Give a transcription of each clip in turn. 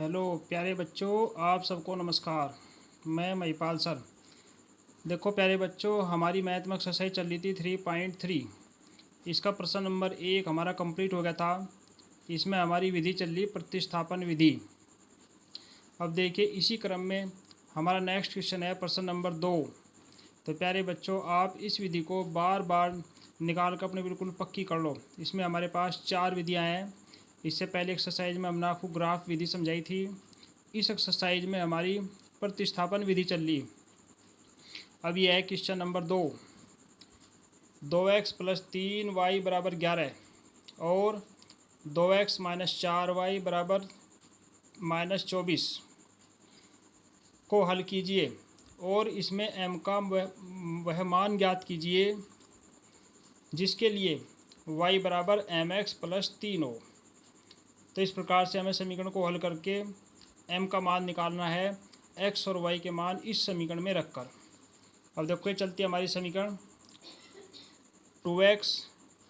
Hello प्यारे बच्चों, आप सबको नमस्कार। मैं महिपाल सर। देखो प्यारे बच्चों, हमारी मैथ में एक्सरसाइज चल रही थी 3.3। इसका प्रश्न नंबर 1 हमारा कंप्लीट हो गया था। इसमें हमारी विधि चल रही प्रतिस्थापन विधि। अब देखिए इसी क्रम में हमारा नेक्स्ट क्वेश्चन है प्रश्न नंबर 2। तो प्यारे बच्चों, आप इस विधि को बार बार निकाल कर अपने बिल्कुल पक्की कर लो। इसमें हमारे पास 4 विधियाँ हैं। इससे पहले एक्सरसाइज में हमने आपको ग्राफ विधि समझाई थी। इस एक्सरसाइज में हमारी प्रतिस्थापन विधि चल रही। अब यह है क्वेश्चन नंबर 2। 2x + 3y = 11 और 2x - 4y = -24 को हल कीजिए और इसमें m का वह मान ज्ञात कीजिए जिसके लिए y = mx + 3 हो। तो इस प्रकार से हमें समीकरण को हल करके m का मान निकालना है, x और y के मान इस समीकरण में रखकर। अब देखो ये चलती है हमारी समीकरण 2x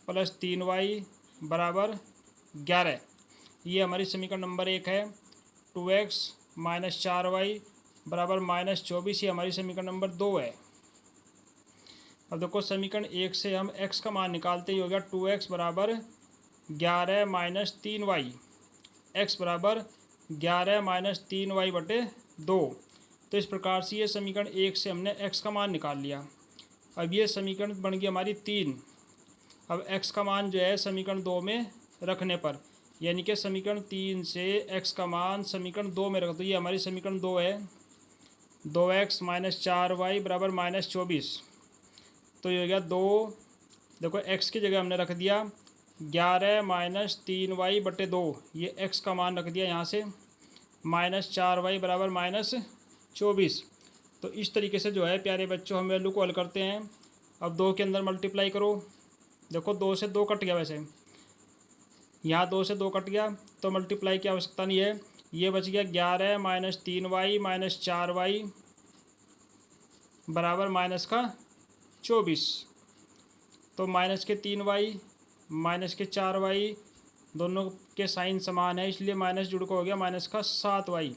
+ 3y = 11। ये हमारी समीकरण नंबर 1 है। 2x - 4y = -24, ये हमारी समीकरण नंबर 2 है। अब देखो समीकरण 1 से हम x का मान निकालते ही हो गया 2x = 11 - 3y, x = 11 - 3y/2। तो इस प्रकार से ये समीकरण 1 से हमने x का मान निकाल लिया। अब ये समीकरण बन गई हमारी 3। अब x का मान जो है समीकरण 2 में रखने पर, यानी कि समीकरण 3 से x का मान समीकरण 2 में रख दो। ये हमारी समीकरण 2 है। 2x - 4y = -24। तो ये हो गया 2। देखो x की जगह हमने रख दिया 11 - 3y/2। ये x का मान रख दिया यहाँ से, -4y = -24। तो इस तरीके से जो है प्यारे बच्चों हम वैल्यू को हल करते हैं। अब 2 के अंदर मल्टीप्लाई करो। देखो 2 से 2 कट गया, वैसे यहाँ 2 से 2 कट गया तो मल्टीप्लाई की आवश्यकता नहीं है। ये बच गया 11 - 3y - 4y = -24। तो -3y -4y दोनों के साइन समान है, इसलिए माइनस जुड़ को हो गया -7y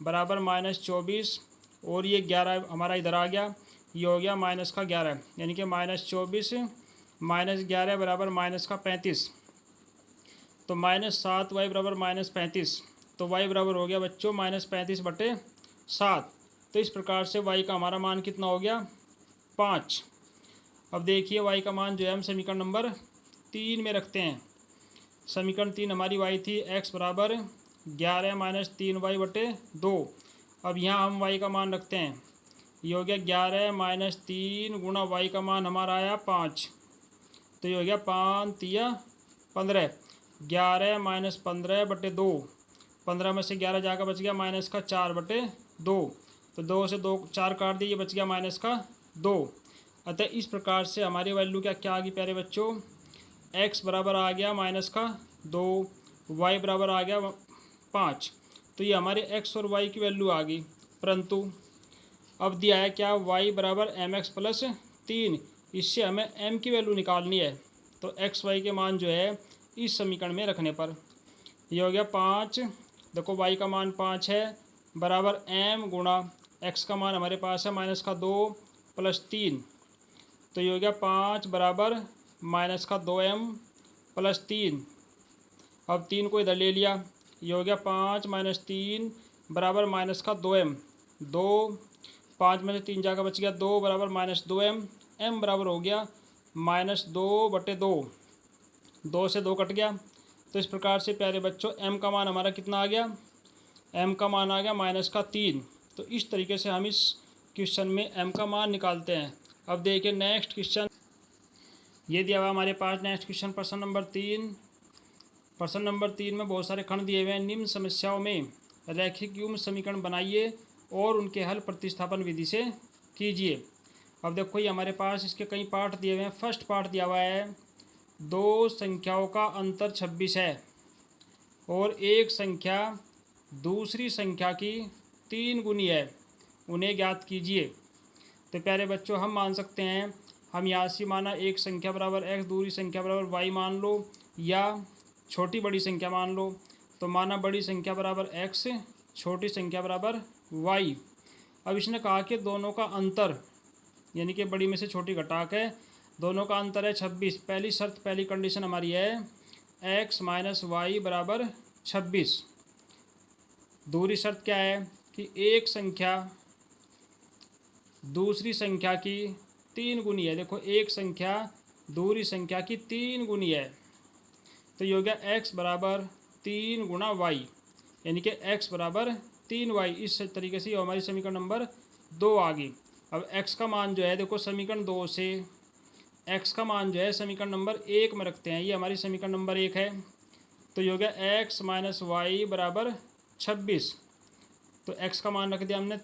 = -24। और ये 11 हमारा इधर आ गया, ये हो गया -11, यानी कि -24 - 11 = -35। तो -7y = -35। तो y बराबर हो गया बच्चों -35/7। तो इस प्रकार से y का हमारा मान कितना हो गया 5। अब देखिए y का मान जो है हम समीकरण नंबर 3 में रखते हैं। समीकरण 3 हमारी y थी, x = 11 - 3y/2। अब यहाँ हम y का मान रखते हैं। ये हो गया 11 - 3 गुणा y का मान हमारा आया 5। तो ये हो गया 5 या 15। 11 - 15/2। 15 में से 11 जाकर बच गया -4/2। तो 2 से 2 4 काट दिए, बच गया -2। अतः इस प्रकार से हमारी वैल्यू क्या आ गई प्यारे बच्चों, x बराबर आ गया -2, y बराबर आ गया 5। तो ये हमारे x और y की वैल्यू आ गई। परंतु अब दिया है क्या, y = mx + 3। इससे हमें m की वैल्यू निकालनी है। तो x y के मान जो है इस समीकरण में रखने पर ये हो गया 5। देखो y का मान 5 है, बराबर m गुणा x का मान हमारे पास है -2 + 3। तो ये हो गया 5 बराबर -2m + 3। अब 3 को इधर ले लिया, ये हो गया 5 - 3 बराबर -2m। 2 5 में से 3 जाकर बच गया 2 बराबर -2m। m बराबर हो गया -2/2। 2 से 2 कट गया। तो इस प्रकार से प्यारे बच्चों m का मान हमारा कितना आ गया, m का मान आ गया -3। तो इस तरीके से हम इस क्वेश्चन में m का मान निकालते हैं। अब देखिए नेक्स्ट क्वेश्चन, ये दिया हुआ हमारे पास नेक्स्ट क्वेश्चन प्रश्न नंबर 3। प्रश्न नंबर 3 में बहुत सारे खंड दिए हुए हैं। निम्न समस्याओं में रैखिक युग्म समीकरण बनाइए और उनके हल प्रतिस्थापन विधि से कीजिए। अब देखो ये हमारे पास इसके कई पार्ट दिए हुए हैं। फर्स्ट पार्ट दिया हुआ है 2 संख्याओं का अंतर 26 है और एक संख्या दूसरी संख्या की 3 गुनी है, उन्हें ज्ञात कीजिए। तो प्यारे बच्चों हम मान सकते हैं, हम यहाँ से माना एक संख्या बराबर x, दूसरी संख्या बराबर y मान लो, या छोटी बड़ी संख्या मान लो। तो माना बड़ी संख्या बराबर x छोटी संख्या बराबर y। अब इसने कहा कि दोनों का अंतर यानी कि बड़ी में से छोटी घटाक है, दोनों का अंतर है 26। पहली शर्त, पहली कंडीशन हमारी है x माइनस वाई बराबर 26। दूसरी शर्त क्या है कि एक संख्या दूसरी संख्या की 3 गुनी है। देखो एक संख्या दूसरी संख्या की 3 गुनी है, तो ये हो गया x बराबर 3 गुणा y, यानी कि x बराबर 3y। इस तरीके से हमारी समीकरण नंबर 2 आ गई। अब x का मान जो है देखो समीकरण 2 से x का मान जो है समीकरण नंबर 1 में रखते हैं, ये हमारी समीकरण नंबर 1 है। तो ये हो गया x माइनस वाई बराबर 26। तो x का मान रख दिया हमने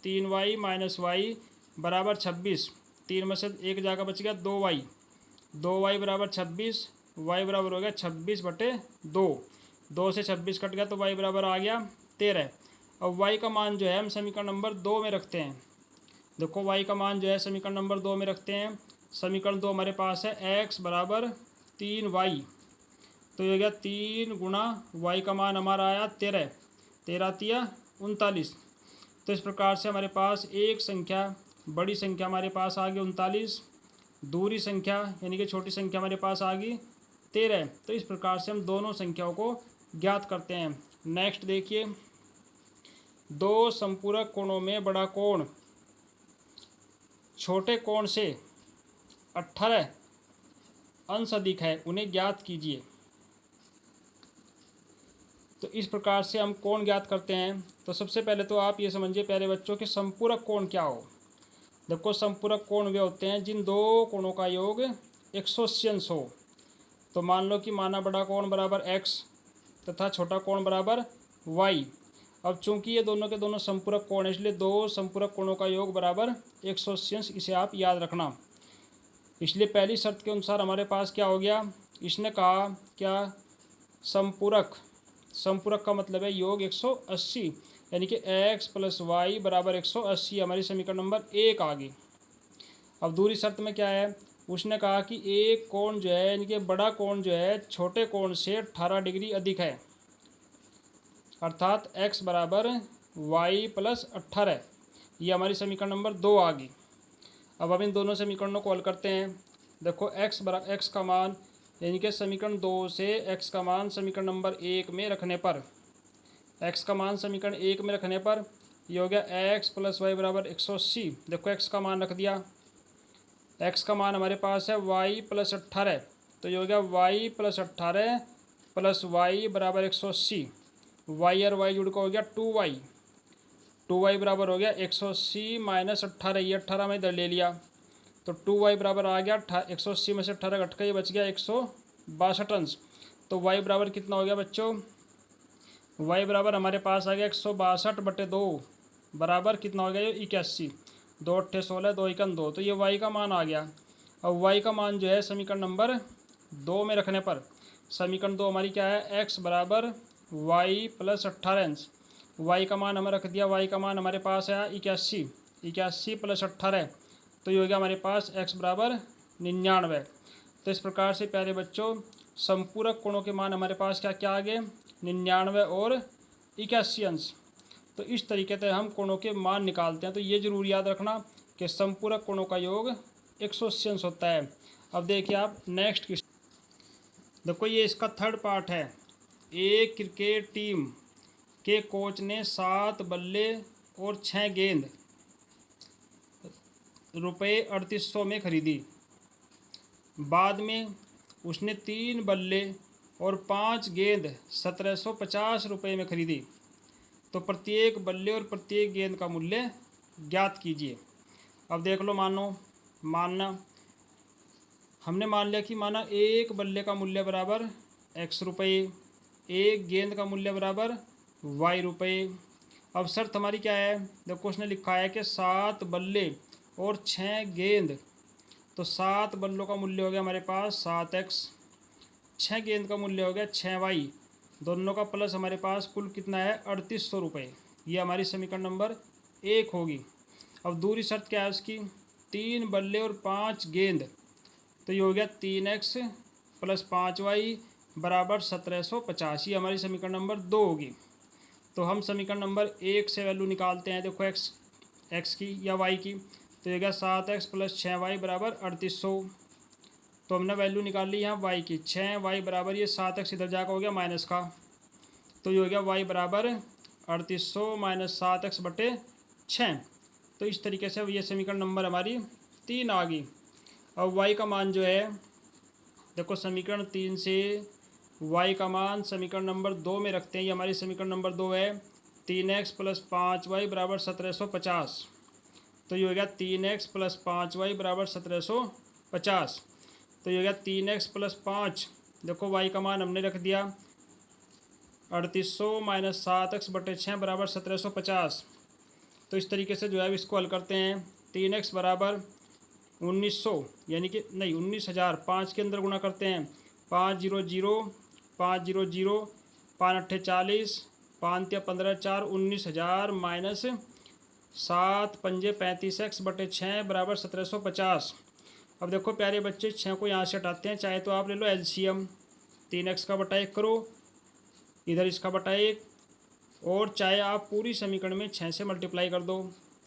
3y माइनस वाई बराबर 26। 3 में से एक जगह बच गया 2y बराबर 26, y बराबर हो गया 26/2। 2 से 26 कट गया तो y बराबर आ गया 13। अब y का मान जो है हम समीकरण नंबर 2 में रखते हैं। देखो y का मान जो है समीकरण नंबर 2 में रखते हैं। समीकरण 2 हमारे पास है x बराबर 3y, तो ये हो गया 3 गुणा y का मान हमारा आया 13, 13 तिया 39। तो इस प्रकार से हमारे पास एक संख्या बड़ी संख्या हमारे पास आ गई 39, दूसरी संख्या यानी कि छोटी संख्या हमारे पास आ गई 13। तो इस प्रकार से हम दोनों संख्याओं को ज्ञात करते हैं। नेक्स्ट देखिए, दो संपूरक कोणों में बड़ा कोण छोटे कोण से 18 अंश अधिक है, उन्हें ज्ञात कीजिए। तो इस प्रकार से हम कोण ज्ञात करते हैं। तो सबसे पहले तो आप ये समझिए प्यारे बच्चों कि संपूरक कोण क्या हो। देखो संपूरक कोण वे होते हैं जिन दो कोणों का योग 180 अंश हो। तो मान लो कि माना बड़ा कोण बराबर x तथा छोटा कोण बराबर y। अब चूंकि ये दोनों के दोनों संपूरक कोण है, इसलिए दो संपूरक कोणों का योग बराबर 180 अंश, इसे आप याद रखना। इसलिए पहली शर्त के अनुसार हमारे पास क्या हो गया, इसने कहा क्या संपूरक का मतलब है योग 180, यानी कि x प्लस वाई बराबर 180 हमारी समीकरण नंबर 1 आ गई। अब दूसरी शर्त में क्या है, उसने कहा कि एक कोण जो है यानी कि बड़ा कोण जो है छोटे कोण से 18 डिग्री अधिक है, अर्थात x बराबर y प्लस 18। ये हमारी समीकरण नंबर 2 आ गई। अब हम इन दोनों समीकरणों को हल करते हैं। देखो x का मान यानी कि समीकरण 2 से x का मान समीकरण नंबर 1 में रखने पर, x का मान समीकरण 1 में रखने पर ये हो गया x प्लस वाई बराबर 180। देखो x का मान रख दिया, x का मान हमारे पास है y प्लस 18, तो ये हो गया y प्लस 18 प्लस वाई बराबर 180। y और y जुड़ का हो गया 2y बराबर हो गया 180 माइनस 18, ये 18 में इधर ले लिया तो 2y बराबर आ गया 180 में से 18 घट के ये बच गया 162 अंश। तो y बराबर कितना हो गया बच्चों, y बराबर हमारे पास आ गया 162/2 बराबर कितना हो गया ये 81। 2 8 16, 2 1 2, तो ये y का मान आ गया। अब y का मान जो है समीकरण नंबर 2 में रखने पर, समीकरण 2 हमारी क्या है, x बराबर y प्लस 18 अंश। y का मान हमें रख दिया, y का मान हमारे पास है 81 प्लस 18, तो ये हो गया हमारे पास x बराबर 99। तो इस प्रकार से प्यारे बच्चों संपूरक कोणों के मान हमारे पास क्या क्या आ गए, 99 और 81 अंश। तो इस तरीके से हम कोणों के मान निकालते हैं। तो ये जरूर याद रखना कि संपूरक कोणों का योग 180 अंश होता है। अब देखिए आप नेक्स्ट की, देखो ये इसका थर्ड पार्ट है। एक क्रिकेट टीम के कोच ने 7 बल्ले और 6 गेंद रुपये 3800 में खरीदी। बाद में उसने 3 बल्ले और 5 गेंद 1750 रुपये में खरीदी। तो प्रत्येक बल्ले और प्रत्येक गेंद का मूल्य ज्ञात कीजिए। अब देख लो, मानना हमने मान लिया कि माना एक बल्ले का मूल्य बराबर x रुपये, एक गेंद का मूल्य बराबर y रुपये। अब शर्त हमारी क्या है, देखो उसने लिखा है कि 7 बल्ले और 6 गेंद, तो 7 बल्लों का मूल्य हो गया हमारे पास 7x, 6 गेंद का मूल्य हो गया 6y, दोनों का प्लस हमारे पास कुल कितना है 3800 रुपये। ये हमारी समीकरण नंबर 1 होगी। अब दूसरी शर्त क्या है उसकी, 3 बल्ले और 5 गेंद, तो ये हो गया 3x प्लस 5y बराबर 1750। ये हमारी समीकरण नंबर 2 होगी। तो हम समीकरण नंबर 1 से वैल्यू निकालते हैं। देखो एक्स की या वाई की, तो ये गया 7x + 6y बराबर 3800। तो हमने वैल्यू निकाल ली यहाँ वाई की, 6y बराबर ये 7x इधर जाकर हो गया माइनस का, तो ये हो गया y बराबर 3800 - 7x बटे 6। तो इस तरीके से ये समीकरण नंबर हमारी 3 आ गई। अब y का मान जो है, देखो समीकरण 3 से y का मान समीकरण नंबर 2 में रखते हैं। ये हमारी समीकरण नंबर 2 है, 3x + 5y बराबर 1750। तो ये हो गया 3x + 5y बराबर 1750। तो ये हो गया 3x + 5, देखो y का मान हमने रख दिया 3800 - 7x बटे 6 बराबर 1750। तो इस तरीके से जो है इसको हल करते हैं। 3x बराबर 1900, यानी कि नहीं 19,000, 5 के अंदर गुणा करते हैं, 5 0 0 5 0 0 5 8 40 5 3 15 4 19,000 माइनस 7 पंजे 35x बटे 6 बराबर 1750। अब देखो प्यारे बच्चे, 6 को यहाँ से हटाते हैं, चाहे तो आप ले लो एलसीएम, 3x का बटा 1 करो, इधर इसका बटा 1, और चाहे आप पूरी समीकरण में 6 से मल्टीप्लाई कर दो।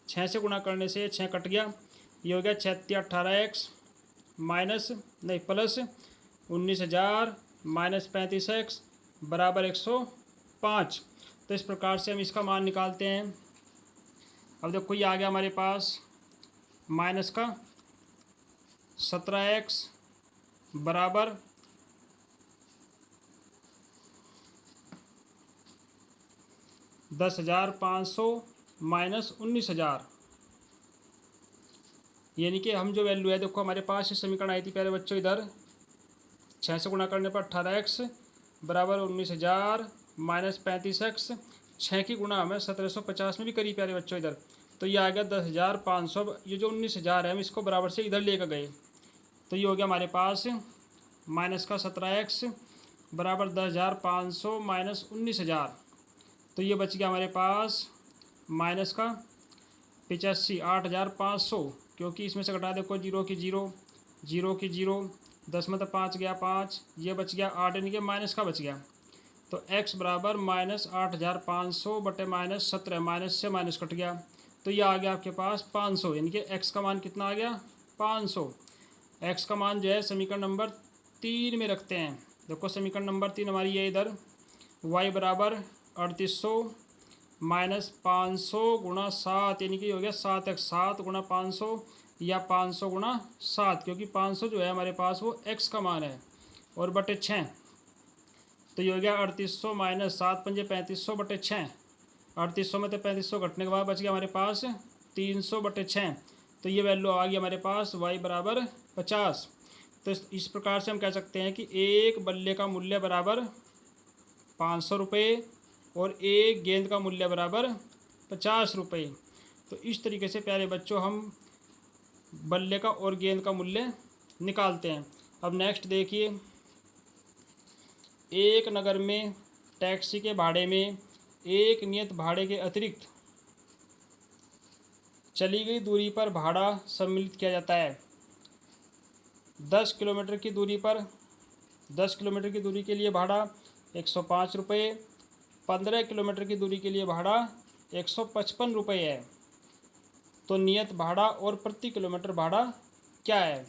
6 से गुणा करने से 6 कट गया, ये हो गया 6 × 18x माइनस नहीं प्लस 19,000 माइनस 35x बराबर 105। तो इस प्रकार से हम इसका मान निकालते हैं। अब देखो ये आ गया हमारे पास माइनस का 17x बराबर 10,500 माइनस 19,000, यानी कि हम जो वैल्यू है, देखो हमारे पास ये समीकरण आई थी प्यारे बच्चों, इधर 6 से गुणा करने पर 18x बराबर 19,000 माइनस 35x, 6 की गुणा हमें 1750 में भी करी प्यारे बच्चों इधर, तो ये आ गया 10,500। ये जो 19,000 है हम इसको बराबर से इधर लेकर गए, तो ये हो गया हमारे पास माइनस का 17x बराबर 10,500 माइनस 19,000। तो ये बच गया हमारे पास माइनस का 85, 8,500, क्योंकि इसमें से घटा देखो 0 की 0, 0 की 0, 10 में तो 5 गया 5, ये बच गया 8, यानी कि माइनस का बच गया। तो x बराबर माइनस 8,500 बटे माइनस 17, माइनस से माइनस कट गया, तो ये आ गया आपके पास 500, यानी कि x का मान कितना आ गया 500। x का मान जो है समीकरण नंबर 3 में रखते हैं। देखो समीकरण नंबर 3 हमारी ये इधर y बराबर 3800 माइनस 500 गुणा 7, यानी कि हो गया 7x, 7 गुणा 500 या 500 गुणा 7, क्योंकि 500 जो है हमारे पास वो x का मान है, और बटे 6, तो ये हो गया 3800 माइनस 7 पंजे 3500 बटे 6। 3800 में तो 3500 घटने के बाद बच गया हमारे पास 300 बटे 6। तो ये वैल्यू आ गई हमारे पास y बराबर 50। तो इस प्रकार से हम कह सकते हैं कि एक बल्ले का मूल्य बराबर 500 रुपये और एक गेंद का मूल्य बराबर 50 रुपये। तो इस तरीके से प्यारे बच्चों हम बल्ले का और गेंद का मूल्य निकालते हैं। अब नेक्स्ट देखिए, एक नगर में टैक्सी के भाड़े में एक नियत भाड़े के अतिरिक्त चली गई दूरी पर भाड़ा सम्मिलित किया जाता है। 10 किलोमीटर की दूरी पर 10 किलोमीटर की दूरी के लिए भाड़ा 105 रुपये, 15 किलोमीटर की दूरी के लिए भाड़ा 155 रुपये है। तो नियत भाड़ा और प्रति किलोमीटर भाड़ा क्या है,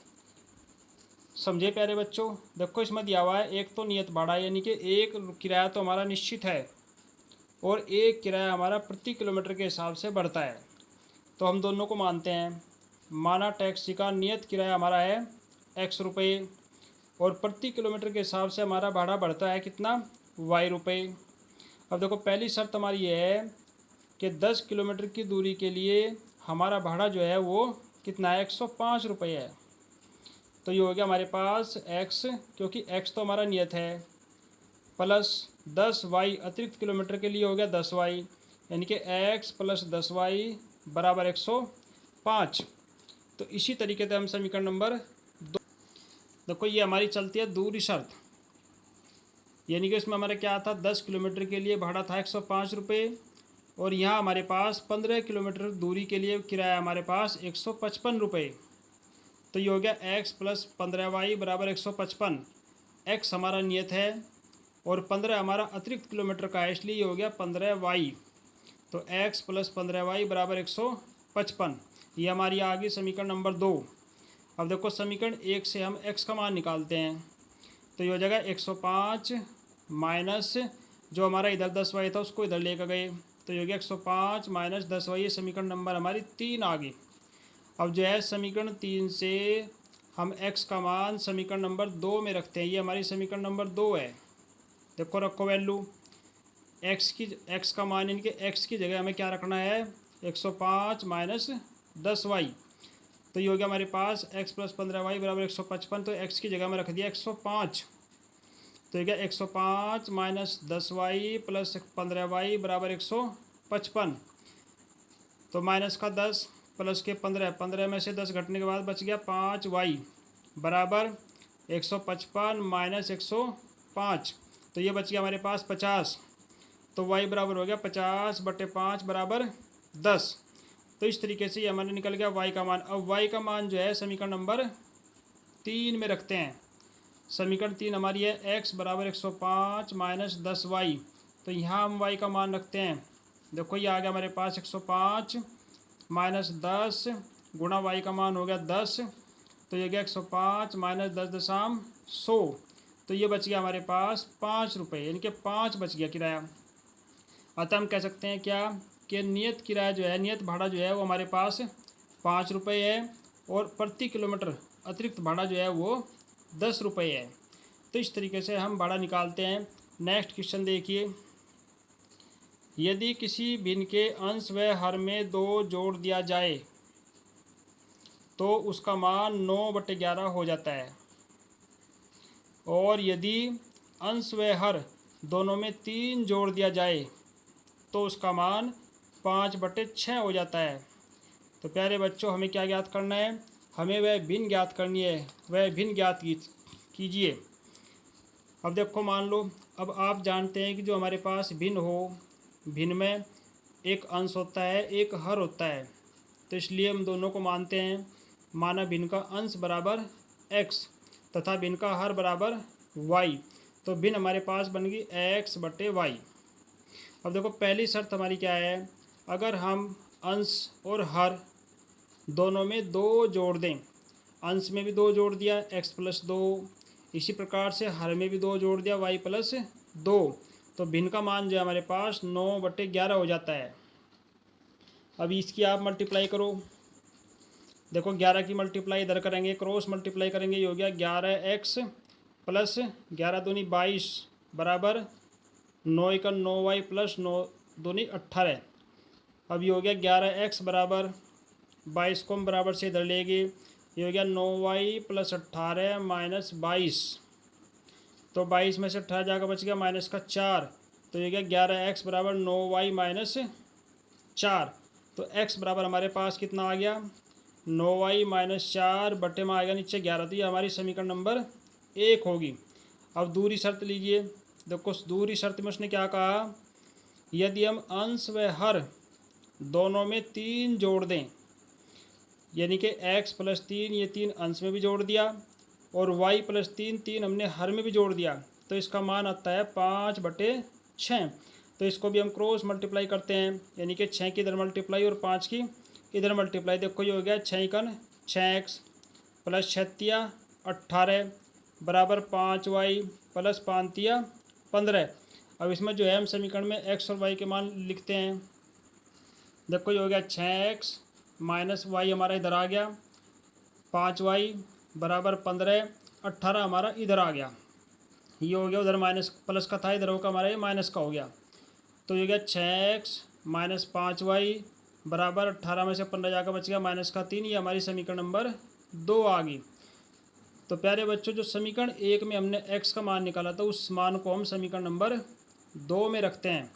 समझे प्यारे बच्चों। देखो इसमें दिया हुआ है, एक तो नियत भाड़ा यानी कि एक किराया तो हमारा निश्चित है, और एक किराया हमारा प्रति किलोमीटर के हिसाब से बढ़ता है। तो हम दोनों को मानते हैं। माना टैक्सी का नियत किराया हमारा है x रुपये, और प्रति किलोमीटर के हिसाब से हमारा भाड़ा बढ़ता है कितना, y रुपये। अब देखो पहली शर्त हमारी ये है कि 10 किलोमीटर की दूरी के लिए हमारा भाड़ा जो है वो कितना है, 105 रुपये है। तो ये हो गया हमारे पास x, क्योंकि x तो हमारा नियत है, प्लस 10y अतिरिक्त किलोमीटर के लिए हो गया 10y, यानी कि x प्लस 10y बराबर 105। तो इसी तरीके से हम समीकरण नंबर 2, देखो ये हमारी चलती है दूरी शर्त, यानी कि इसमें हमारा क्या था, 10 किलोमीटर के लिए भाड़ा था 105 रुपये, और यहाँ हमारे पास 15 किलोमीटर दूरी के लिए किराया हमारे पास 155 रुपये। तो ये हो गया x प्लस 15y बराबर 155। x हमारा नियत है, और 15 हमारा अतिरिक्त किलोमीटर का है, इसलिए ये हो गया 15y। तो x + 15y = 155। ये हमारी आ गई समीकरण नंबर 2। अब देखो समीकरण 1 से हम x का मान निकालते हैं, तो ये हो जाएगा 105 माइनस जो हमारा इधर 10y था उसको इधर लेकर गए, तो ये हो गया 105 माइनस 10y। ये समीकरण नंबर हमारी 3 आ गई। अब जो है समीकरण 3 से हम x का मान समीकरण नंबर 2 में रखते हैं। ये हमारी समीकरण नंबर 2 है। देखो रखो वैल्यू x का मान, इनके x की जगह हमें क्या रखना है, 105 माइनस 10y। तो ये हो गया हमारे पास x + 15y = 155। तो x की जगह में रख दिया 105। तो ये क्या 105 माइनस 10y + 15y = 155। तो माइनस का 10 प्लस के 15 में से 10 घटने के बाद बच गया 5y बराबर 155 माइनस 105। तो ये बच गया हमारे पास 50। तो y बराबर हो गया 50/5 = 10। तो इस तरीके से ये हमारे निकल गया y का मान। अब y का मान जो है समीकरण नंबर 3 में रखते हैं। समीकरण 3 हमारी है x = 105 माइनस 10y। तो यहाँ हम y का मान रखते हैं। देखो ये आ गया हमारे पास 105 माइनस 10 गुणा y का मान हो गया 10। तो ये गया 105 माइनस 10.100। तो ये बच गया हमारे पास 5 रुपये, यानी कि 5 बच गया किराया। अतः हम कह सकते हैं क्या कि नियत किराया जो है, नियत भाड़ा जो है वो हमारे पास 5 रुपये है और प्रति किलोमीटर अतिरिक्त भाड़ा जो है वो 10 रुपये है। तो इस तरीके से हम भाड़ा निकालते हैं। नेक्स्ट क्वेश्चन देखिए, यदि किसी भिन्न के अंश व हर में 2 जोड़ दिया जाए तो उसका मान 9/11 हो जाता है, और यदि अंश व हर दोनों में 3 जोड़ दिया जाए तो उसका मान 5/6 हो जाता है। तो प्यारे बच्चों, हमें क्या ज्ञात करना है, हमें वह भिन्न ज्ञात करनी है। वह भिन्न ज्ञात कीजिए। अब देखो मान लो, अब आप जानते हैं कि जो हमारे पास भिन्न हो, भिन्न में एक अंश होता है एक हर होता है। तो इसलिए हम दोनों को मानते हैं। माना भिन्न का अंश बराबर x तथा भिन्न का हर बराबर y। तो भिन्न हमारे पास बन गई x/y। अब देखो पहली शर्त हमारी क्या है, अगर हम अंश और हर दोनों में 2 जोड़ दें, अंश में भी 2 जोड़ दिया x + 2, इसी प्रकार से हर में भी 2 जोड़ दिया y + 2, तो भिन्न का मान जो है हमारे पास 9/11 हो जाता है। अब इसकी आप मल्टीप्लाई करो। देखो 11 की मल्टीप्लाई इधर करेंगे, क्रॉस मल्टीप्लाई करेंगे, ये हो गया 11x + 11 दूनी 22 बराबर 9 × 9y + 9 दूनी 18। अब ये हो गया 11x बराबर 22 को हम बराबर से इधर लेंगे, ये हो गया 9y + 18 माइनस 22। तो 22 में से 18 जाकर बच गया -4। तो ये गया 11x बराबर 9y - 4। तो x बराबर हमारे पास कितना आ गया, 9y - 4 बटे में आ गया नीचे 11। तो ये हमारी समीकरण नंबर 1 होगी। अब दूसरी शर्त लीजिए। देखो दूसरी शर्त में उसने क्या कहा, यदि हम अंश व हर दोनों में 3 जोड़ दें, यानी कि x + 3, ये 3 अंश में भी जोड़ दिया, और y + 3, 3 हमने हर में भी जोड़ दिया, तो इसका मान आता है 5/6। तो इसको भी हम क्रॉस मल्टीप्लाई करते हैं, यानी कि 6 की इधर मल्टीप्लाई और 5 की इधर मल्टीप्लाई। देखो ये हो गया 6 × 6x + 6 × 18 बराबर 5y + 5 × 15। अब इसमें जो है हम समीकरण में x और y के मान लिखते हैं। देखो ये हो गया 6x - y हमारा इधर आ गया, 5y बराबर 15, 18 हमारा इधर आ गया। ये हो गया, उधर माइनस प्लस का था, इधर होगा हमारा ये माइनस का हो गया। तो ये गया 6x - 5y बराबर 18 में से 15 जाकर बच गया -3। ये हमारी समीकरण नंबर 2 आ गई। तो प्यारे बच्चों, जो समीकरण 1 में हमने x का मान निकाला था, उस मान को हम समीकरण नंबर 2 में रखते हैं।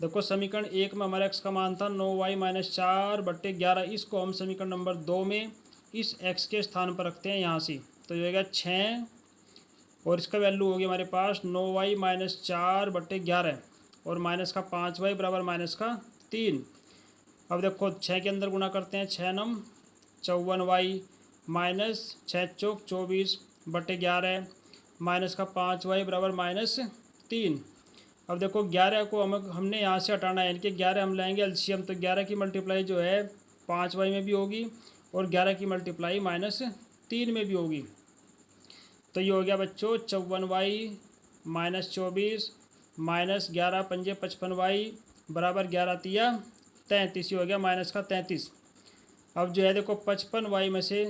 देखो समीकरण 1 में हमारा x का मान था 9y - 4/11। इसको हम समीकरण नंबर 2 में इस x के स्थान पर रखते हैं यहाँ से। तो ये होगा 6, और इसका वैल्यू होगी हमारे पास 9y - 4/11, और -5y बराबर -3। अब देखो 6 के अंदर गुणा करते हैं, 6 × 9 = 54y -6 × 4 = 24/11 -5y बराबर 3। अब देखो 11 को हमने यहाँ से हटाना है, यानी कि 11 हम लाएंगे एलसीएम, तो 11 की मल्टीप्लाई जो है 5y में भी होगी और 11 की मल्टीप्लाई -3 में भी होगी। तो ये हो गया बच्चों 54y -24 -11 पंजे 55y बराबर 11 तिया 33। ये हो गया माइनस का 33। अब जो है देखो 55y में से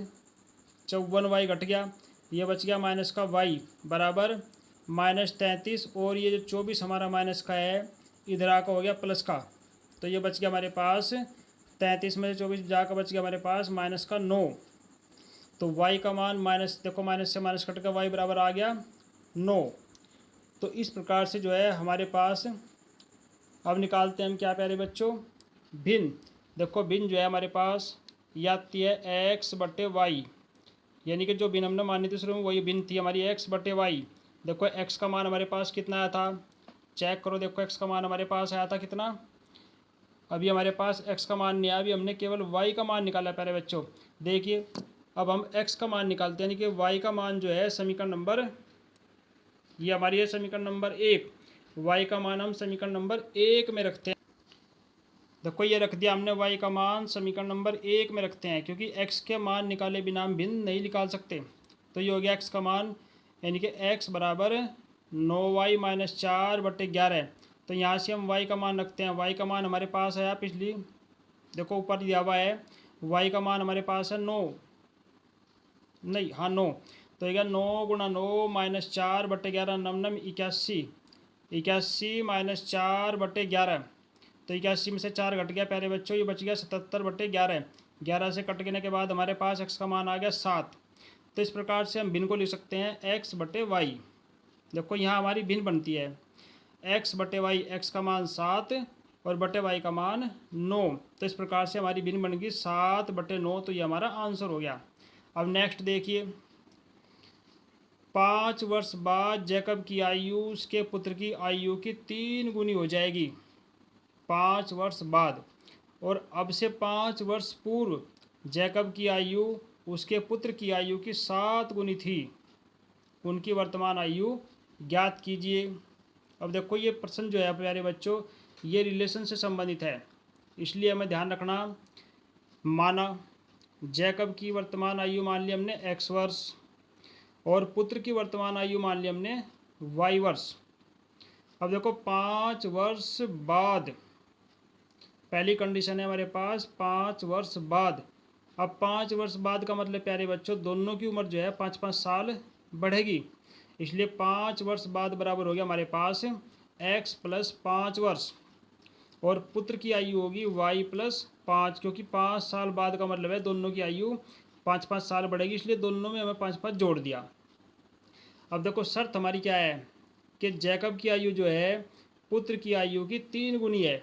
54y घट गया, ये बच गया माइनस का y बराबर -33, और ये जो 24 हमारा माइनस का है इधर आकर हो गया प्लस का, तो ये बच गया हमारे पास 33 में से 24 जाकर बच गया हमारे पास माइनस का 9। तो y का मान माइनस, देखो माइनस से माइनस कट का y बराबर आ गया 9। तो इस प्रकार से जो है हमारे पास, अब निकालते हैं हम क्या प्यारे बच्चों, भिन्न। देखो भिन्न जो है हमारे पास ये आती है x/y, यानी कि जो भिन्न हमने मानी थी शुरू में वही भिन्न थी हमारी x/y। देखो x का मान हमारे पास कितना आया था, चेक करो। देखो x का मान हमारे पास आया था कितना, अभी हमारे पास x का मान नहीं आया, अभी हमने केवल y का मान निकाला प्यारे बच्चों। देखिए अब हम x का मान निकालते हैं, यानी कि y का मान जो है समीकरण नंबर, ये हमारी है समीकरण नंबर 1, y का मान हम समीकरण नंबर 1 में रखते हैं। देखो ये रख दिया हमने, y का मान समीकरण नंबर 1 में रखते हैं, क्योंकि x के मान निकाले बिना हम भिन्न नहीं निकाल सकते। तो ये हो गया x का मान, यानी कि x बराबर 9y - 4/11। तो यहाँ से हम y का मान रखते हैं, y का मान हमारे पास आया पिछली, देखो ऊपर दिया हुआ है y का मान हमारे पास है 9, नहीं हाँ 9। तो ये 9 × 9 - 4/11 9 9 81, 81 - 4/11। तो 81 में से 4 घट गया प्यारे बच्चों, ये बच गया 77/11। 11 से कट गिने के बाद हमारे पास x का मान आ गया 7। तो इस प्रकार से हम भिन्न को लिख सकते हैं x/y। देखो यहाँ हमारी भिन्न बनती है x/y, x का मान 7 और बटे y का मान 9। तो इस प्रकार से हमारी भिन्न बन गई 7/9। तो ये हमारा आंसर हो गया। अब नेक्स्ट देखिए, 5 वर्ष बाद जैकब की आयु उसके पुत्र की आयु की 3 गुनी हो जाएगी। 5 वर्ष बाद, और अब से 5 वर्ष पूर्व जैकब की आयु उसके पुत्र की आयु की 7 गुनी थी। उनकी वर्तमान आयु ज्ञात कीजिए। अब देखो ये प्रश्न जो है प्यारे बच्चों, ये रिलेशन से संबंधित है, इसलिए हमें ध्यान रखना। माना जैकब की वर्तमान आयु मान ली हमने x वर्ष, और पुत्र की वर्तमान आयु मान ली हमने y वर्ष। अब देखो 5 वर्ष बाद, पहली कंडीशन है हमारे पास 5 वर्ष बाद। अब 5 वर्ष बाद का मतलब प्यारे बच्चों दोनों की उम्र जो है 5-5 साल बढ़ेगी, इसलिए 5 वर्ष बाद बराबर हो गया हमारे पास x + 5 वर्ष, और पुत्र की आयु होगी y + 5, क्योंकि 5 साल बाद का मतलब है दोनों की आयु 5-5 साल बढ़ेगी, इसलिए दोनों में हमें 5-5 जोड़ दिया। अब देखो शर्त हमारी क्या है कि जैकब की आयु जो है पुत्र की आयु की 3 गुनी है।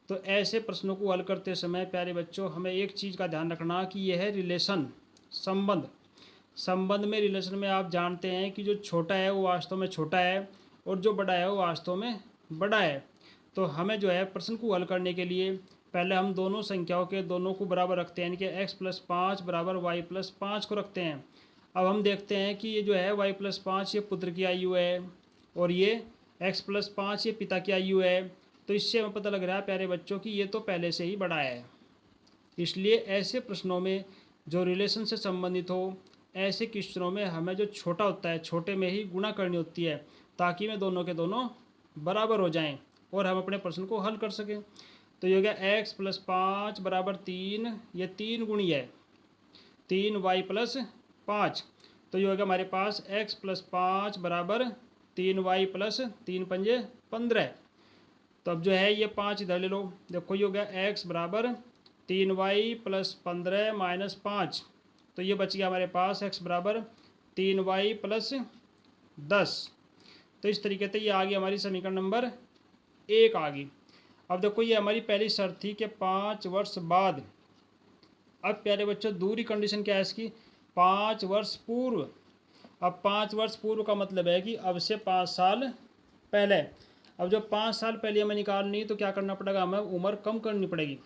तो ऐसे प्रश्नों को हल करते समय प्यारे बच्चों हमें एक चीज़ का ध्यान रखना कि यह है रिलेशन, संबंध। संबंध में, रिलेशन में आप जानते हैं कि जो छोटा है वो वास्तव में छोटा है और जो बड़ा है वो वास्तव में बड़ा है। तो हमें जो है प्रश्न को हल करने के लिए पहले हम दोनों संख्याओं के दोनों को बराबर रखते हैं, यानी कि x + 5 बराबर y + 5 को रखते हैं। अब हम देखते हैं कि ये जो है y + 5 ये पुत्र की आयु है और ये x + 5 ये पिता की आयु है। तो इससे हमें पता लग रहा है प्यारे बच्चों कि ये तो पहले से ही बड़ा है। इसलिए ऐसे प्रश्नों में जो रिलेशन से संबंधित हो, ऐसे क्वेश्चनों में हमें जो छोटा होता है छोटे में ही गुणा करनी होती है, ताकि में दोनों के दोनों बराबर हो जाएं और हम अपने प्रश्न को हल कर सकें। तो ये हो गया x + 5 बराबर 3, ये 3 गुणी है 3y + 5। तो ये हो गया हमारे पास x + 5 बराबर 3y + 3 पंजे 15। तो अब जो है ये 5 इधर ले लो। देखो ये हो गया x बराबर 3y + 15 - 5। तो ये बच गया हमारे पास x बराबर 3y + 10। तो इस तरीके से ये आ गई हमारी समीकरण नंबर 1 आ गई। अब देखो ये हमारी पहली शर्त थी कि 5 वर्ष बाद। अब प्यारे बच्चों दूसरी कंडीशन क्या है इसकी, 5 वर्ष पूर्व। अब 5 वर्ष पूर्व का मतलब है कि अब से 5 साल पहले। अब जब 5 साल पहले हमें निकालनी है तो क्या करना पड़ेगा, हमें उम्र कम करनी पड़ेगी,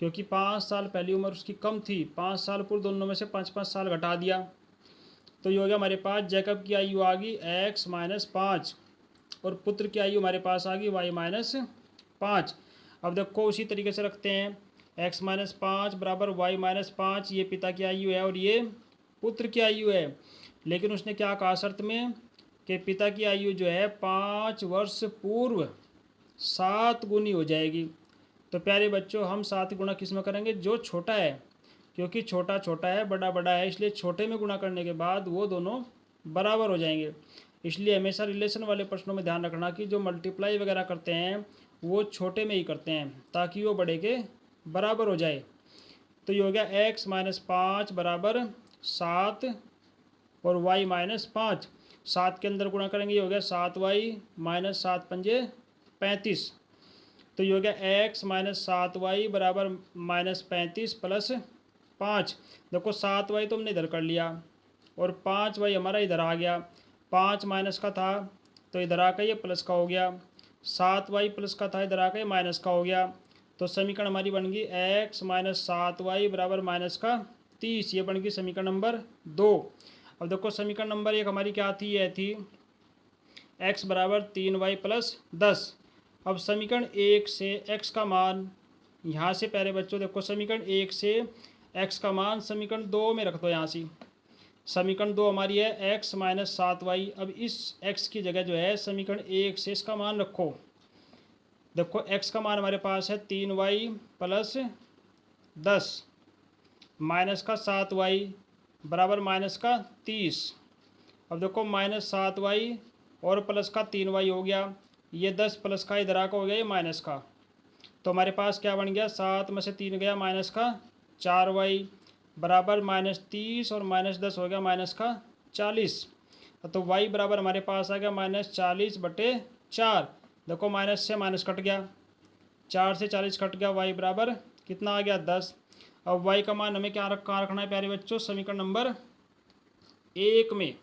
क्योंकि 5 साल पहली उम्र उसकी कम थी। 5 साल पूर्व दोनों में से 5-5 साल घटा दिया। तो ये हो गया हमारे पास जैकब की आयु आ गई x - 5 और पुत्र की आयु हमारे पास आ गई y-5। अब देखो उसी तरीके से रखते हैं, x-5 बराबर y-5, ये पिता की आयु है और ये पुत्र की आयु है। लेकिन उसने क्या कहा शर्त में कि पिता की आयु जो है 5 वर्ष पूर्व 7 गुनी हो जाएगी। तो प्यारे बच्चों हम 7 गुणा किस में करेंगे, जो छोटा है, क्योंकि छोटा छोटा है बड़ा बड़ा है, इसलिए छोटे में गुणा करने के बाद वो दोनों बराबर हो जाएंगे। इसलिए हमेशा रिलेशन वाले प्रश्नों में ध्यान रखना कि जो मल्टीप्लाई वगैरह करते हैं वो छोटे में ही करते हैं ताकि वो बड़े के बराबर हो जाए। तो ये हो गया x-5 बराबर 7 और y-5, 7 के अंदर गुणा करेंगे, ये हो गया 7y-7 35। तो ये हो गया x-7y बराबर -35 प्लस 5। देखो 7y तो हमने इधर कर लिया और 5y हमारा इधर आ गया, 5 माइनस का था तो इधर आकर ये प्लस का हो गया, 7y प्लस का था इधर आकर ये माइनस का हो गया। तो समीकरण हमारी बन गई x-7y बराबर -30, ये बन गई समीकरण नंबर 2। अब देखो समीकरण नंबर 1 हमारी क्या थी, यह थी x बराबर 3y प्लस 10। अब समीकरण 1 से x का मान यहाँ से प्यारे बच्चों देखो समीकरण 1 से x का मान समीकरण 2 में रख दो। यहाँ से समीकरण 2 हमारी है x-7y। अब इस x की जगह जो है समीकरण 1 से इसका मान रखो। देखो x का मान हमारे पास है 3y प्लस 10 माइनस का 7y बराबर माइनस का 30। अब देखो -7y और प्लस का 3y हो गया, ये 10 प्लस का इधर आकर हो गया ये माइनस का। तो हमारे पास क्या बन गया, 7 में से 3 गया माइनस का 4y बराबर -30 और -10 हो गया माइनस का 40। तो y बराबर हमारे पास आ गया -40/4। देखो माइनस से माइनस कट गया, 4 से 40 कट गया, y बराबर कितना आ गया 10। अब y का मान हमें कहाँ रखना है प्यारे बच्चों, समीकरण नंबर 1 में।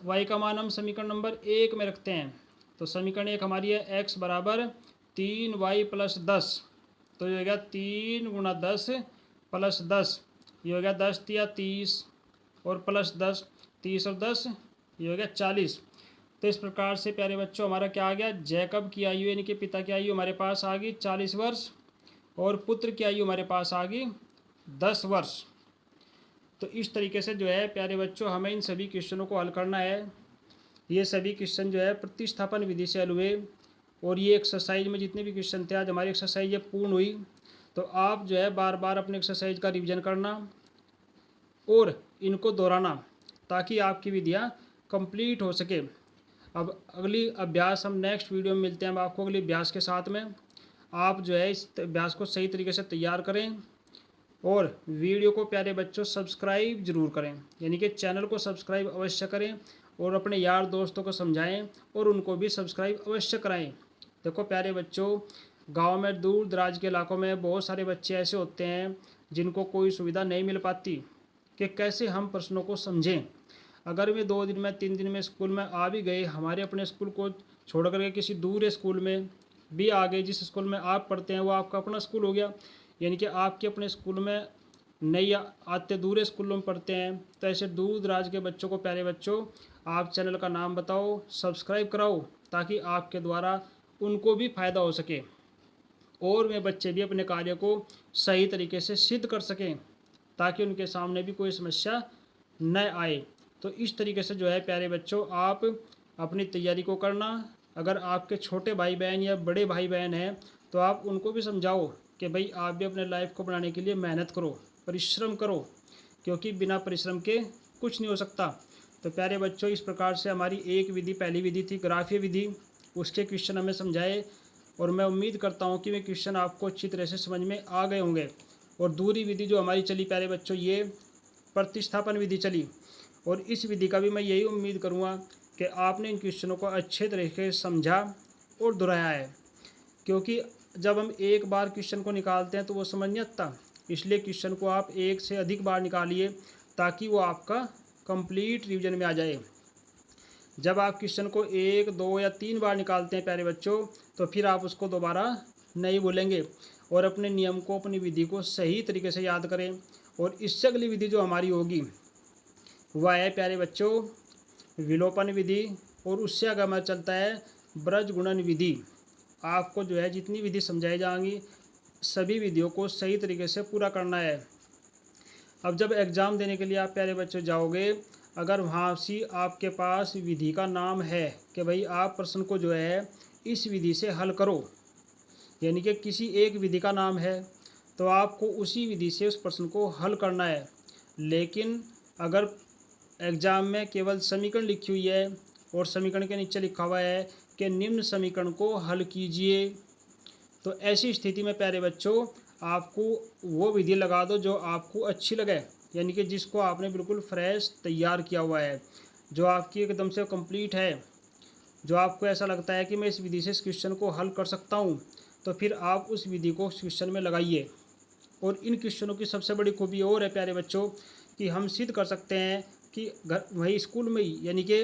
y का मान हम समीकरण नंबर 1 में रखते हैं। तो समीकरण 1 हमारी है x बराबर 3y प्लस 10। तो ये हो गया 3 गुणा 10 प्लस 10, ये हो गया 10 तिया 30 और प्लस 10, 30 और 10 ये हो गया 40। तो इस प्रकार से प्यारे बच्चों हमारा क्या आ गया, जैकब की आयु यानी कि पिता की आयु हमारे पास आ गई 40 वर्ष और पुत्र की आयु हमारे पास आ गई 10 वर्ष। तो इस तरीके से जो है प्यारे बच्चों हमें इन सभी क्वेश्चनों को हल करना है। ये सभी क्वेश्चन जो है प्रतिस्थापन विधि से हल हुए और ये एक्सरसाइज में जितने भी क्वेश्चन थे, आज हमारी एक्सरसाइज ये पूर्ण हुई। तो आप जो है बार बार अपने एक्सरसाइज का रिवीजन करना और इनको दोहराना ताकि आपकी विधियाँ कंप्लीट हो सके। अब अगली अभ्यास हम नेक्स्ट वीडियो में मिलते हैं हम आपको अगले अभ्यास के साथ में। आप जो है इस अभ्यास को सही तरीके से तैयार करें और वीडियो को प्यारे बच्चों सब्सक्राइब जरूर करें, यानी कि चैनल को सब्सक्राइब अवश्य करें और अपने यार दोस्तों को समझाएं और उनको भी सब्सक्राइब अवश्य कराएं। देखो प्यारे बच्चों, गांव में दूर दराज के इलाकों में बहुत सारे बच्चे ऐसे होते हैं जिनको कोई सुविधा नहीं मिल पाती कि कैसे हम प्रश्नों को समझें। अगर वे 2 दिन में 3 दिन में स्कूल में आ भी गए, हमारे अपने स्कूल को छोड़ करके किसी दूर स्कूल में भी आ गए, जिस स्कूल में आप पढ़ते हैं वो आपका अपना स्कूल हो गया, यानी कि आपके अपने स्कूल में नहीं आते, दूर स्कूलों में पढ़ते हैं। तो ऐसे दूर दराज के बच्चों को प्यारे बच्चों आप चैनल का नाम बताओ, सब्सक्राइब कराओ ताकि आपके द्वारा उनको भी फ़ायदा हो सके और वे बच्चे भी अपने कार्य को सही तरीके से सिद्ध कर सकें ताकि उनके सामने भी कोई समस्या न आए। तो इस तरीके से जो है प्यारे बच्चों आप अपनी तैयारी को करना। अगर आपके छोटे भाई बहन या बड़े भाई बहन हैं तो आप उनको भी समझाओ कि भाई आप भी अपने लाइफ को बनाने के लिए मेहनत करो, परिश्रम करो, क्योंकि बिना परिश्रम के कुछ नहीं हो सकता। तो प्यारे बच्चों इस प्रकार से हमारी एक विधि, पहली विधि थी ग्राफीय विधि, उसके क्वेश्चन हमें समझाए और मैं उम्मीद करता हूँ कि वे क्वेश्चन आपको अच्छी तरह से समझ में आ गए होंगे। और दूसरी विधि जो हमारी चली प्यारे बच्चों, ये प्रतिस्थापन विधि चली और इस विधि का भी मैं यही उम्मीद करूँगा कि आपने इन क्वेश्चनों को अच्छे तरीके से समझा और दोहराया है, क्योंकि जब हम एक बार क्वेश्चन को निकालते हैं तो वो समझ नहीं आता, इसलिए क्वेश्चन को आप एक से अधिक बार निकालिए ताकि वो आपका कंप्लीट रिवीजन में आ जाए। जब आप क्वेश्चन को 1, 2 या 3 बार निकालते हैं प्यारे बच्चों तो फिर आप उसको दोबारा नहीं भूलेंगे और अपने नियम को, अपनी विधि को सही तरीके से याद करें। और इससे अगली विधि जो हमारी होगी वह है प्यारे बच्चों विलोपन विधि और उससे अगर हमारा चलता है ब्रज गुणन विधि। आपको जो है जितनी विधि समझाई जाएंगी सभी विधियों को सही तरीके से पूरा करना है। अब जब एग्ज़ाम देने के लिए आप प्यारे बच्चों जाओगे, अगर वहाँ से आपके पास विधि का नाम है कि भाई आप प्रश्न को जो है इस विधि से हल करो, यानी कि किसी एक विधि का नाम है तो आपको उसी विधि से उस प्रश्न को हल करना है। लेकिन अगर एग्ज़ाम में केवल समीकरण लिखी हुई है और समीकरण के नीचे लिखा हुआ है कि निम्न समीकरण को हल कीजिए, तो ऐसी स्थिति में प्यारे बच्चों आपको वो विधि लगा दो जो आपको अच्छी लगे, यानी कि जिसको आपने बिल्कुल फ्रेश तैयार किया हुआ है, जो आपकी एकदम से कंप्लीट है, जो आपको ऐसा लगता है कि मैं इस विधि से इस क्वेश्चन को हल कर सकता हूँ, तो फिर आप उस विधि को उस क्वेश्चन में लगाइए। और इन क्वेश्चनों की सबसे बड़ी खूबी और है प्यारे बच्चों कि हम सिद्ध कर सकते हैं कि वही स्कूल में ही, यानी कि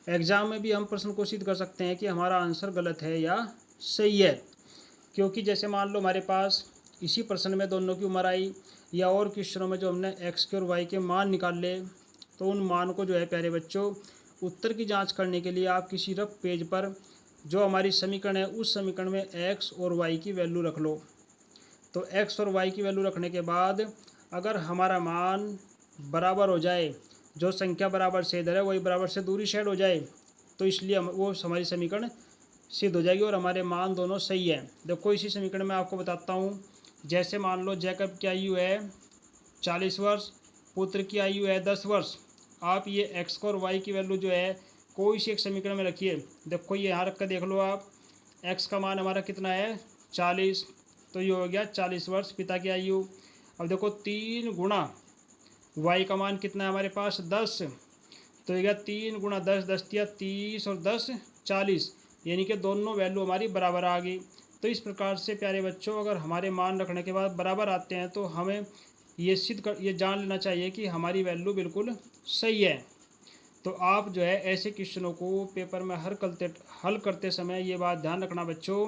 एग्ज़ाम में भी हम प्रश्न को सिद्ध कर सकते हैं कि हमारा आंसर गलत है या सही है। क्योंकि जैसे मान लो हमारे पास इसी प्रश्न में दोनों की उम्र आई, या और क्वेश्चनों में जो हमने एक्स के और वाई के मान निकाल ले, तो उन मान को जो है प्यारे बच्चों उत्तर की जांच करने के लिए आप किसी रफ पेज पर जो हमारी समीकरण है उस समीकरण में एक्स और वाई की वैल्यू रख लो। तो एक्स और वाई की वैल्यू रखने के बाद अगर हमारा मान बराबर हो जाए, जो संख्या बराबर से इधर है वही बराबर से दूरी साइड हो जाए, तो इसलिए वो हमारी समीकरण सिद्ध हो जाएगी और हमारे मान दोनों सही है। देखो इसी समीकरण में आपको बताता हूँ। जैसे मान लो जैकब की आयु है 40 वर्ष, पुत्र की आयु है 10 वर्ष। आप ये एक्स और वाई की वैल्यू जो है कोई सी एक समीकरण में रखिए। देखो ये यहाँ रख कर देख लो आप, एक्स का मान हमारा कितना है 40, तो ये हो गया 40 वर्ष पिता की आयु। अब देखो 3 गुणा वाई का मान कितना है हमारे पास 10, तो ये गया 3 गुणा 10, 10 दिया 30 और 10 40, यानी कि दोनों वैल्यू हमारी बराबर आ गई। तो इस प्रकार से प्यारे बच्चों अगर हमारे मान रखने के बाद बराबर आते हैं तो हमें ये जान लेना चाहिए कि हमारी वैल्यू बिल्कुल सही है। तो आप जो है ऐसे क्वेश्चनों को पेपर में हल करते समय ये बात ध्यान रखना बच्चों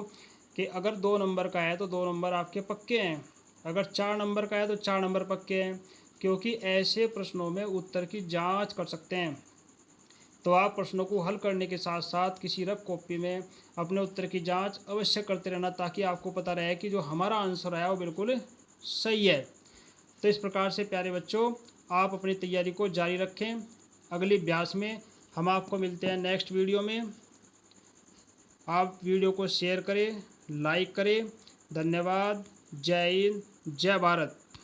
कि अगर 2 नंबर का है तो 2 नंबर आपके पक्के हैं, अगर 4 नंबर का है तो 4 नंबर पक्के हैं, क्योंकि ऐसे प्रश्नों में उत्तर की जांच कर सकते हैं। तो आप प्रश्नों को हल करने के साथ साथ किसी रफ कॉपी में अपने उत्तर की जांच अवश्य करते रहना, ताकि आपको पता रहे कि जो हमारा आंसर आया वो बिल्कुल सही है। तो इस प्रकार से प्यारे बच्चों आप अपनी तैयारी को जारी रखें। अगले अभ्यास में हम आपको मिलते हैं नेक्स्ट वीडियो में। आप वीडियो को शेयर करें, लाइक करें। धन्यवाद। जय हिंद, जय भारत।